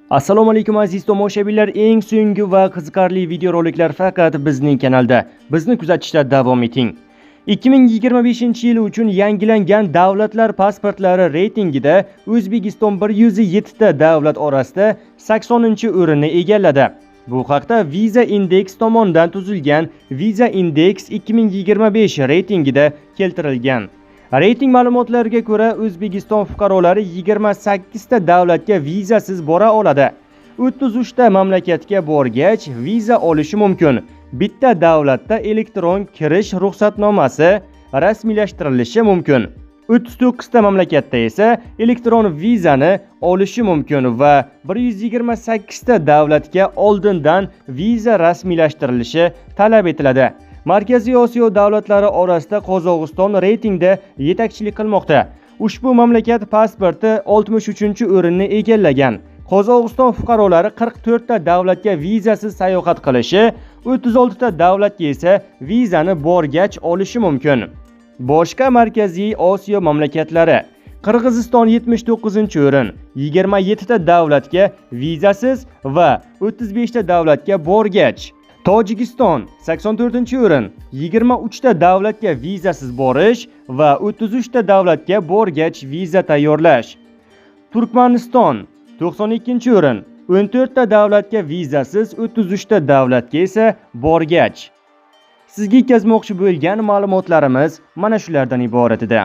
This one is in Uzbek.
Assalomu alaykum aziz tomoshabinlar, eng so'nggi va qiziqarli videoroliklar faqat bizning kanalda. Bizni kuzatishda davom eting. 2025-yil uchun yangilangan davlatlar pasportlari reytingida O'zbekiston 107 ta davlat orasida 80-o'rinni egalladi. Bu haqda Visa Index tomonidan tuzilgan Visa Index 2025 reytingida keltirilgan. Reyting ma'lumotlariga ko'ra, O'zbekiston fuqarolari 28 ta davlatga vizasiz bora oladi. 33 ta mamlakatga borgach, viza olishi mumkin. Bitta davlatda elektron kirish ruxsatnomasi rasmiylashtirilishi mumkin. 39 ta mamlakatda esa elektron vizani olishi mumkin va 128 ta davlatga oldindan viza rasmiylashtirilishi talab etiladi. Markaziy Osiyo davlatlari orasida Qozog'iston reytingda yetakchilik qilmoqda. Ushbu mamlakat pasporti 63-o'rinni egallagan. Qozog'iston fuqarolari 44 ta davlatga vizasiz sayohat qilishi, 36 ta davlatga esa vizani borgach olishi mumkin. Boshqa Markaziy Osiyo mamlakatlari: Qirg'iziston 79-o'rin, 27 ta davlatga vizasiz va 35 ta davlatga borgach. Tojikiston 84-o'rin, 23 ta davlatga vizasiz borish va 33 ta davlatga borgach viza tayyorlash. Turkmaniston 92-o'rin, 14 ta davlatga vizasiz, 33 ta davlatga esa borgach. Sizga yetkazmoqchi bo'lgan ma'lumotlarimiz mana shulardan iborat edi.